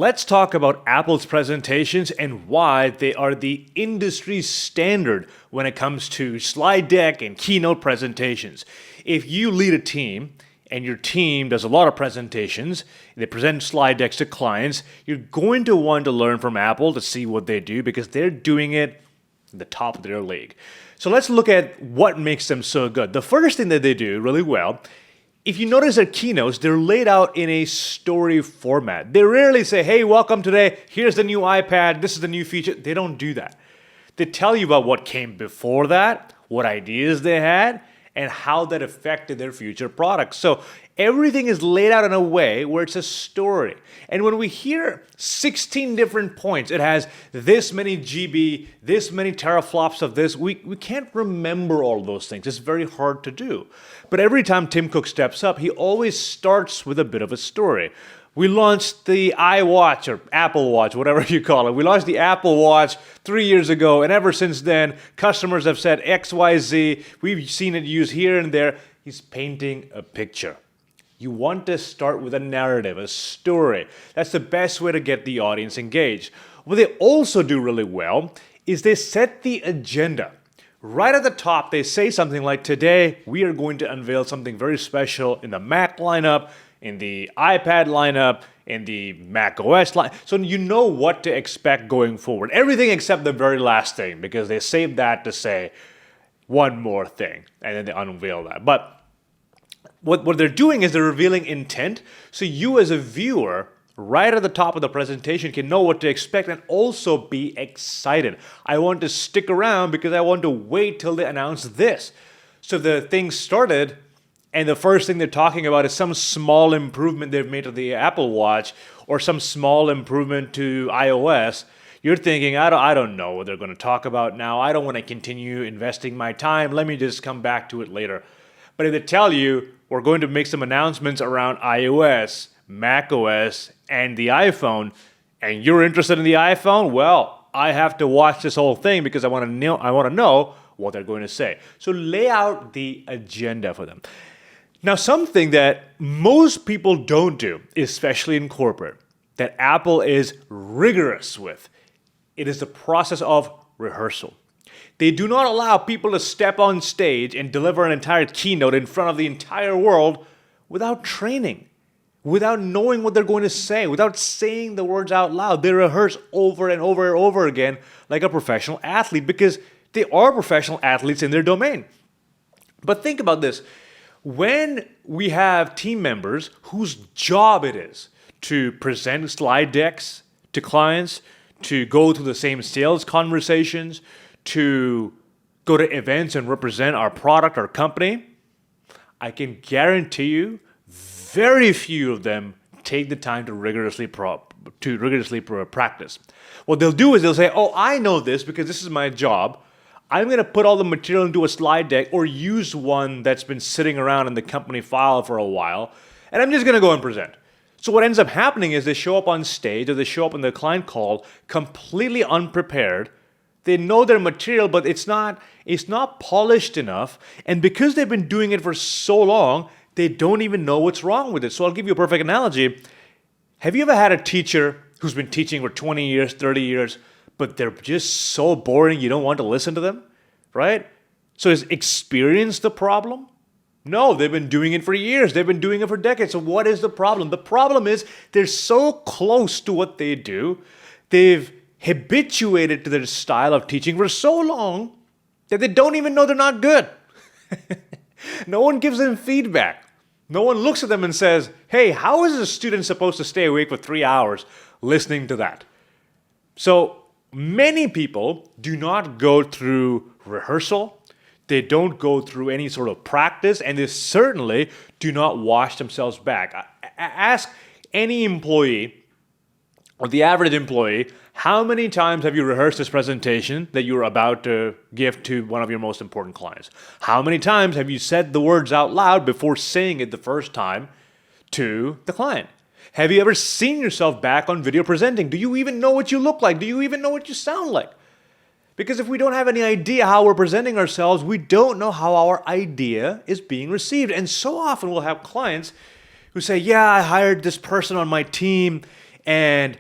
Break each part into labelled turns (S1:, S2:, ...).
S1: let's talk about Apple's presentations and why they are the industry standard when it comes to slide deck and keynote presentations. If you lead a team and your team does a lot of presentations, they present slide decks to clients, you're going to want to learn from Apple to see what they do because they're doing it at the top of their league. So let's look at what makes them so good. The first thing that they do really well, if you notice their keynotes, they're laid out in a story format. They rarely say, hey, welcome today, here's the new iPad, this is the new feature. They don't do that. They tell you about what came before that, what ideas they had, and how that affected their future products. So everything is laid out in a way where it's a story. And when we hear 16 different points, it has this many GB, this many teraflops of this, we can't remember all those things. It's very hard to do. But every time Tim Cook steps up, he always starts with a bit of a story. We launched the iWatch or Apple Watch, whatever you call it. We launched the Apple Watch 3 years ago, and ever since then, customers have said X, Y, Z. We've seen it used here and there. He's painting a picture. You want to start with a narrative, a story. That's the best way to get the audience engaged. What they also do really well is they set the agenda. Right at the top, they say something like, today, we are going to unveil something very special in the Mac lineup, in the iPad lineup, in the Mac OS line. So you know what to expect going forward. Everything except the very last thing, because they saved that to say one more thing, and then they unveil that. But what they're doing is they're revealing intent, so you as a viewer, right at the top of the presentation, can know what to expect and also be excited. I want to stick around because I want to wait till they announce this. So the thing started, and the first thing they're talking about is some small improvement they've made to the Apple Watch or some small improvement to iOS. You're thinking, I don't know what they're going to talk about now. I don't want to continue investing my time. Let me just come back to it later. But if they tell you, we're going to make some announcements around iOS, Mac OS, and the iPhone, and you're interested in the iPhone, well, I have to watch this whole thing because I want to know what they're going to say. So lay out the agenda for them. Now, something that most people don't do, especially in corporate, that Apple is rigorous with, it is the process of rehearsal. They do not allow people to step on stage and deliver an entire keynote in front of the entire world without training, without knowing what they're going to say, without saying the words out loud. They rehearse over and over and over again like a professional athlete because they are professional athletes in their domain. But think about this. When we have team members whose job it is to present slide decks to clients, to go to the same sales conversations, to go to events and represent our product, our company, I can guarantee you very few of them take the time to rigorously practice. What they'll do is they'll say, oh, I know this because this is my job. I'm going to put all the material into a slide deck or use one that's been sitting around in the company file for a while, and I'm just going to go and present. So what ends up happening is they show up on stage or they show up in the client call completely unprepared. They know their material, but it's not polished enough, and because they've been doing it for so long, they don't even know what's wrong with it. So I'll give you a perfect analogy. Have you ever had a teacher who's been teaching for 20 years, 30 years, but they're just so boring you don't want to listen to them, right? So is experience the problem? No, they've been doing it for years. They've been doing it for decades. So what is the problem? The problem is they're so close to what they do. They've habituated to their style of teaching for so long that they don't even know they're not good. No one gives them feedback. No one looks at them and says, hey, how is a student supposed to stay awake for 3 hours listening to that? So many people do not go through rehearsal. They don't go through any sort of practice, and they certainly do not wash themselves back. Ask any employee or the average employee, how many times have you rehearsed this presentation that you're about to give to one of your most important clients? How many times have you said the words out loud before saying it the first time to the client? Have you ever seen yourself back on video presenting? Do you even know what you look like? Do you even know what you sound like? Because if we don't have any idea how we're presenting ourselves, we don't know how our idea is being received. And so often we'll have clients who say, yeah, I hired this person on my team and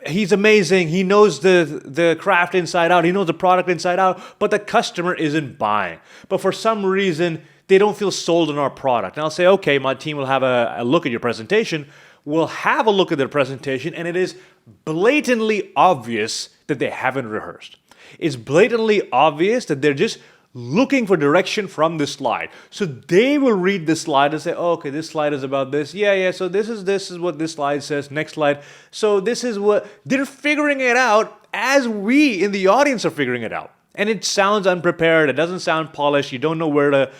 S1: He's amazing. He knows the craft inside out. He knows the product inside out, but the customer isn't buying. But for some reason, they don't feel sold on our product. And I'll say, okay, my team will have a look at your presentation. We'll have a look at their presentation, and it is blatantly obvious that they haven't rehearsed. It's blatantly obvious that they're just looking for direction from this slide. So they will read the slide and say, oh, okay, this slide is about this. Yeah, so this is what this slide says. Next slide. So this is what they're figuring it out as we in the audience are figuring it out. And it sounds unprepared. It doesn't sound polished. You don't know where to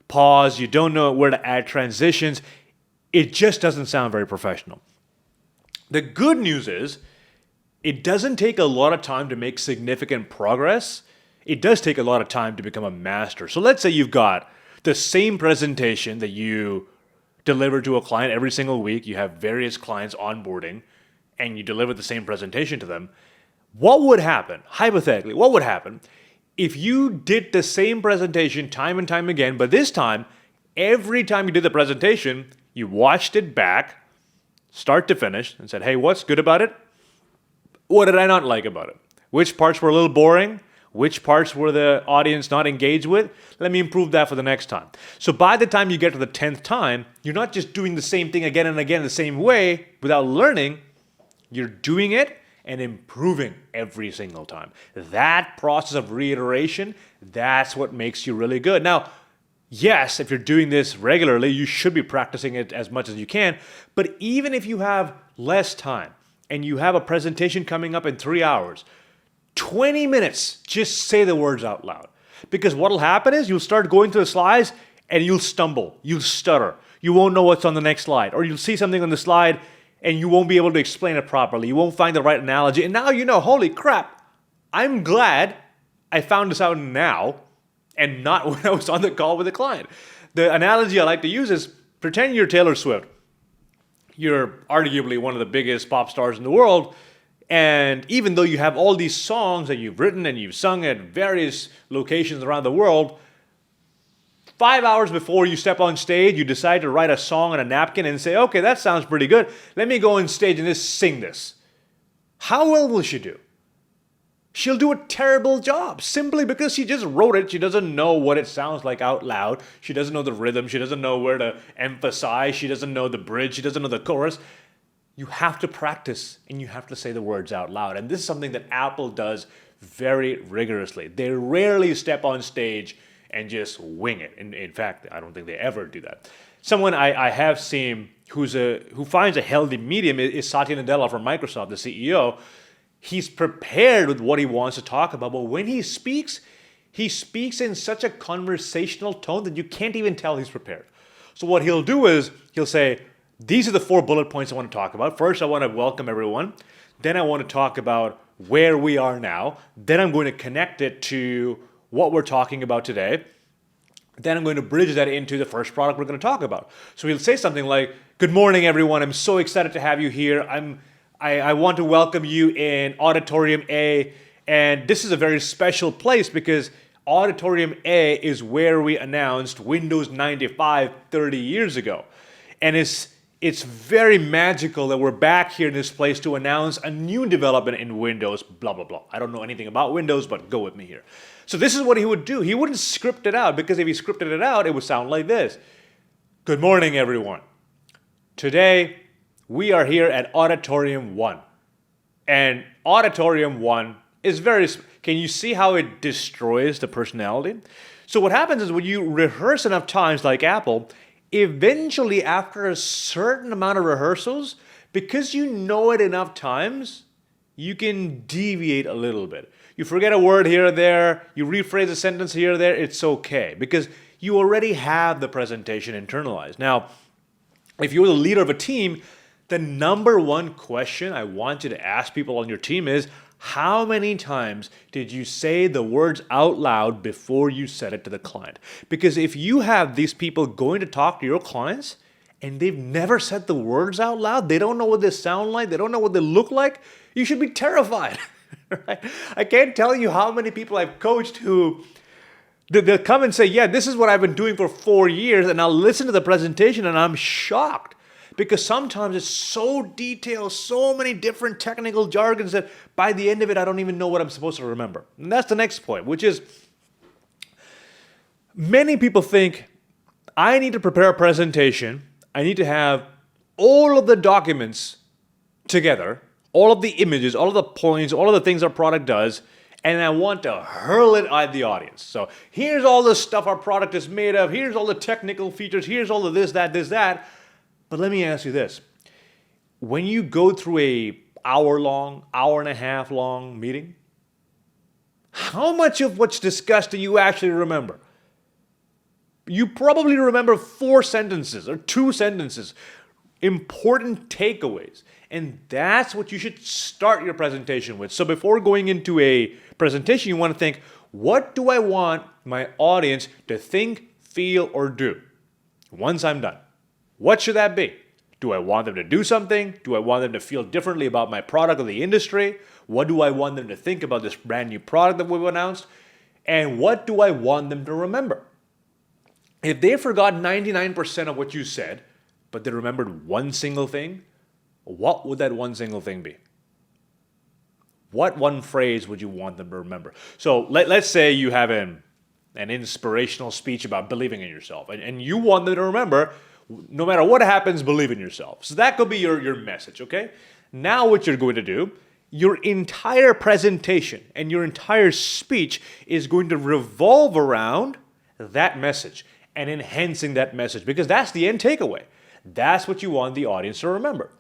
S1: pause. You don't know where to add transitions. It just doesn't sound very professional. The good news is it doesn't take a lot of time to make significant progress. It does take a lot of time to become a master. So let's say you've got the same presentation that you deliver to a client every single week. You have various clients onboarding, and you deliver the same presentation to them. What would happen, hypothetically, what would happen if you did the same presentation time and time again, but this time, every time you did the presentation, you watched it back, start to finish, and said, hey, what's good about it? What did I not like about it? Which parts were a little boring? Which parts were the audience not engaged with? Let me improve that for the next time. So by the time you get to the 10th time, you're not just doing the same thing again and again the same way without learning. You're doing it and improving every single time. That process of reiteration, that's what makes you really good. Now, yes, if you're doing this regularly, you should be practicing it as much as you can. But even if you have less time and you have a presentation coming up in 3 hours, 20 minutes, just say the words out loud. Because what'll happen is you'll start going through the slides and you'll stumble, you'll stutter, you won't know what's on the next slide, or you'll see something on the slide and you won't be able to explain it properly. You won't find the right analogy. And now you know, holy crap, I'm glad I found this out now and not when I was on the call with the client. The analogy I like to use is pretend you're Taylor Swift. You're arguably one of the biggest pop stars in the world. And even though you have all these songs that you've written and you've sung at various locations around the world, 5 hours before you step on stage, you decide to write a song on a napkin and say, okay, that sounds pretty good. Let me go on stage and just sing this. How well will she do? She'll do a terrible job simply because she just wrote it. She doesn't know what it sounds like out loud. She doesn't know the rhythm. She doesn't know where to emphasize. She doesn't know the bridge. She doesn't know the chorus. You have to practice and you have to say the words out loud. And this is something that Apple does very rigorously. They rarely step on stage and just wing it. In fact, I don't think they ever do that. Someone I have seen who finds a healthy medium is Satya Nadella from Microsoft, the CEO. He's prepared with what he wants to talk about, but when he speaks in such a conversational tone that you can't even tell he's prepared. So what he'll do is he'll say, these are the 4 bullet points I want to talk about. First, I want to welcome everyone. Then I want to talk about where we are now. Then I'm going to connect it to what we're talking about today. Then I'm going to bridge that into the first product we're going to talk about. So he'll say something like, good morning, everyone. I'm so excited to have you here. I want to welcome you in Auditorium A. And this is a very special place because Auditorium A is where we announced Windows 95 30 years ago. And it's very magical that we're back here in this place to announce a new development in Windows, blah, blah, blah. I don't know anything about Windows, but go with me here. So this is what he would do. He wouldn't script it out because if he scripted it out, it would sound like this. Good morning, everyone. Today, we are here at Auditorium 1. And Auditorium 1 is can you see how it destroys the personality? So what happens is when you rehearse enough times like Apple, eventually, after a certain amount of rehearsals, because you know it enough times, you can deviate a little bit. You forget a word here or there, you rephrase a sentence here or there, it's okay, because you already have the presentation internalized. Now, if you're the leader of a team, the number one question I want you to ask people on your team is, how many times did you say the words out loud before you said it to the client? Because if you have these people going to talk to your clients and they've never said the words out loud, they don't know what they sound like, they don't know what they look like, you should be terrified. Right? I can't tell you how many people I've coached who they'll come and say, yeah, this is what I've been doing for 4 years, and I'll listen to the presentation and I'm shocked Because sometimes it's so detailed, so many different technical jargons that by the end of it, I don't even know what I'm supposed to remember. And that's the next point, which is many people think I need to prepare a presentation. I need to have all of the documents together, all of the images, all of the points, all of the things our product does, and I want to hurl it at the audience. So here's all the stuff our product is made of. Here's all the technical features. Here's all of this, that. But let me ask you this. When you go through a hour and a half long meeting, how much of what's discussed do you actually remember? You probably remember 4 sentences or 2 sentences, important takeaways. And that's what you should start your presentation with. So before going into a presentation, you want to think, what do I want my audience to think, feel, or do once I'm done? What should that be? Do I want them to do something? Do I want them to feel differently about my product or the industry? What do I want them to think about this brand new product that we've announced? And what do I want them to remember? If they forgot 99% of what you said, but they remembered one single thing, what would that one single thing be? What one phrase would you want them to remember? So let's say you have an inspirational speech about believing in yourself, and you want them to remember, no matter what happens, believe in yourself. So that could be your message, okay? Now what you're going to do, your entire presentation and your entire speech is going to revolve around that message and enhancing that message, because that's the end takeaway. That's what you want the audience to remember.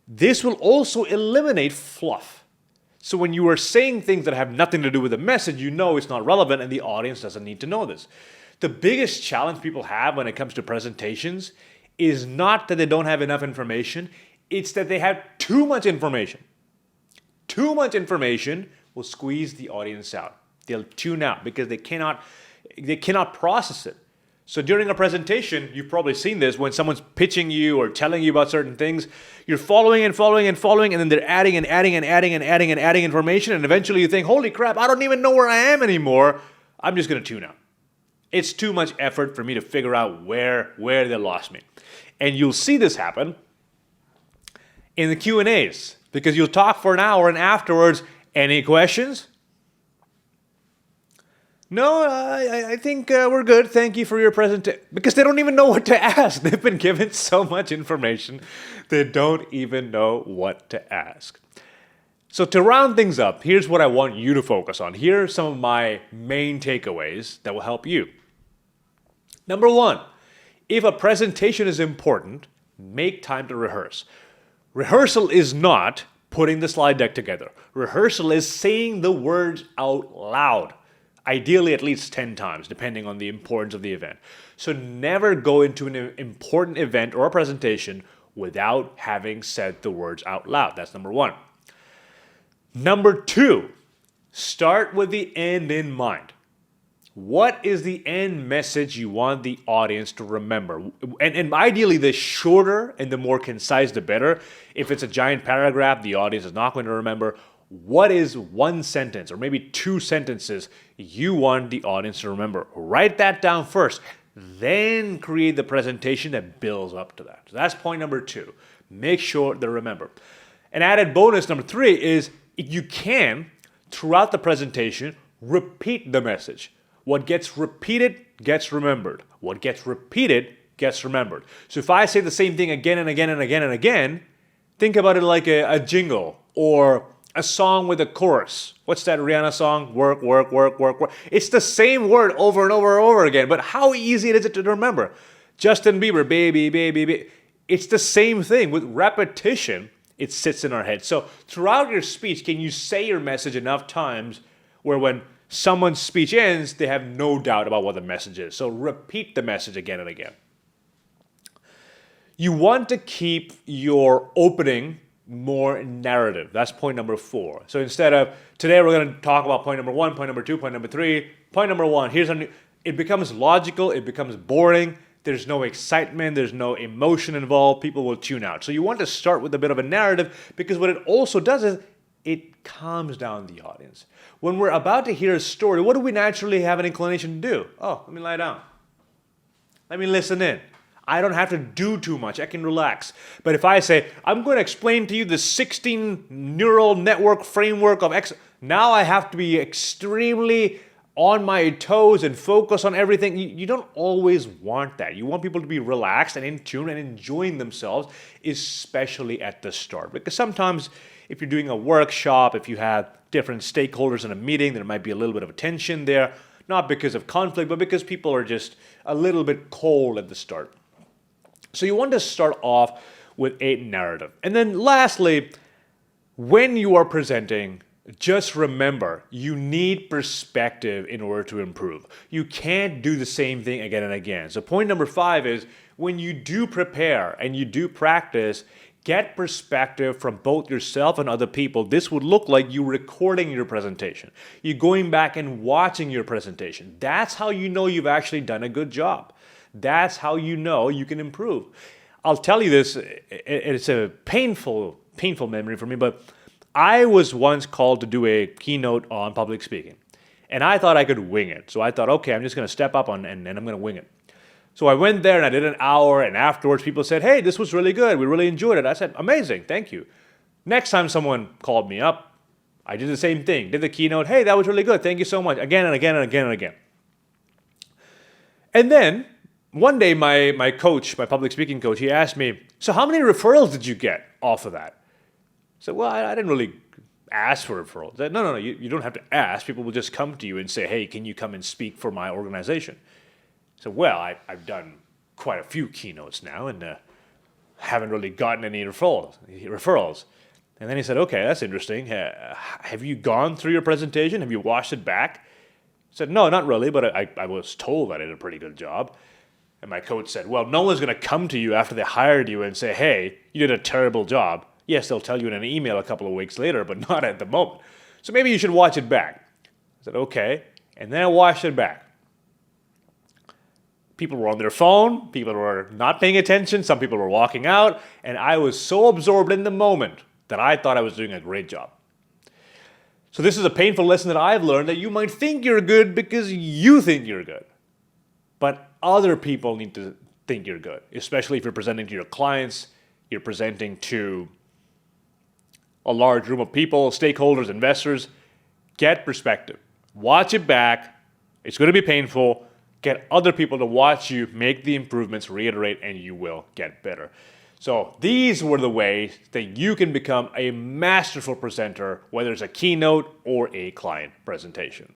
S1: This will also eliminate fluff. So when you are saying things that have nothing to do with the message, you know it's not relevant and the audience doesn't need to know this. The biggest challenge people have when it comes to presentations is not that they don't have enough information, it's that they have too much information. Too much information will squeeze the audience out. They'll tune out because they cannot process it. So during a presentation, you've probably seen this, when someone's pitching you or telling you about certain things, you're following, and then they're adding information, and eventually you think, holy crap, I don't even know where I am anymore. I'm just going to tune out. It's too much effort for me to figure out where they lost me. And you'll see this happen in the Q&As, because you'll talk for an hour and afterwards, any questions? No, I think we're good. Thank you for your presentation. Because they don't even know what to ask. They've been given so much information, they don't even know what to ask. So to round things up, here's what I want you to focus on. Here are some of my main takeaways that will help you. Number 1, if a presentation is important, make time to rehearse. Rehearsal is not putting the slide deck together. Rehearsal is saying the words out loud. Ideally at least 10 times, depending on the importance of the event. So never go into an important event or a presentation without having said the words out loud. That's number 1. Number 2, start with the end in mind. What is the end message you want the audience to remember? And ideally, the shorter and the more concise, the better. If it's a giant paragraph, the audience is not going to remember. What is one sentence or maybe 2 sentences you want the audience to remember? Write that down first, then create the presentation that builds up to that. So that's point number 2. Make sure they remember. An added bonus, number 3, is if you can, throughout the presentation, repeat the message. What gets repeated gets remembered. What gets repeated gets remembered. So if I say the same thing again and again and again and again, think about it like a jingle or a song with a chorus. What's that Rihanna song? Work, work, work, work, work. It's the same word over and over and over again, but how easy is it to remember? Justin Bieber, baby, baby, baby. It's the same thing. With repetition, it sits in our head. So throughout your speech, can you say your message enough times where when someone's speech ends, they have no doubt about what the message is? So repeat the message again and again. You want to keep your opening more narrative. That's point number 4. So instead of, today we're going to talk about point number 1, point number 2, point number 3, point number 1, it becomes logical, it becomes boring, there's no excitement, there's no emotion involved, people will tune out. So you want to start with a bit of a narrative, because what it also does is it calms down the audience. When we're about to hear a story, what do we naturally have an inclination to do? Oh, let me lie down. Let me listen in. I don't have to do too much. I can relax. But if I say, I'm going to explain to you the 16 neural network framework of X, now I have to be extremely on my toes and focus on everything. You don't always want that. You want people to be relaxed and in tune and enjoying themselves, especially at the start. Because sometimes if you're doing a workshop, if you have different stakeholders in a meeting, there might be a little bit of a tension there, not because of conflict, but because people are just a little bit cold at the start. So you want to start off with a narrative. And then lastly, when you are presenting, just remember, you need perspective in order to improve. You can't do the same thing again and again. So point number 5 is when you do prepare and you do practice, get perspective from both yourself and other people. This would look like you recording your presentation. You going back and watching your presentation. That's how you know you've actually done a good job. That's how you know you can improve. I'll tell you this, it's a painful memory for me, but I was once called to do a keynote on public speaking. And I thought I could wing it. So I thought, okay, I'm just going to step up and I'm going to wing it. So I went there and I did an hour, and afterwards people said, hey, this was really good. We really enjoyed it. I said, amazing, thank you. Next time someone called me up, I did the same thing. Did the keynote, hey, that was really good. Thank you so much. Again and again and again and again. And then one day my coach, my public speaking coach, he asked me, so how many referrals did you get off of that? I said, well, I didn't really ask for referrals. I said, no, you don't have to ask. People will just come to you and say, hey, can you come and speak for my organization? So, well, I've done quite a few keynotes now and haven't really gotten any referrals. And then he said, okay, that's interesting. Have you gone through your presentation? Have you watched it back? I said, no, not really, but I was told I did a pretty good job. And my coach said, well, no one's going to come to you after they hired you and say, hey, you did a terrible job. Yes, they'll tell you in an email a couple of weeks later, but not at the moment. So maybe you should watch it back. I said, okay. And then I watched it back. People were on their phone, people were not paying attention, some people were walking out, and I was so absorbed in the moment that I thought I was doing a great job. So this is a painful lesson that I've learned, that you might think you're good because you think you're good. But other people need to think you're good, especially if you're presenting to your clients, you're presenting to a large room of people, stakeholders, investors. Get perspective. Watch it back. It's going to be painful. Get other people to watch you, make the improvements, reiterate, and you will get better. So these were the ways that you can become a masterful presenter, whether it's a keynote or a client presentation.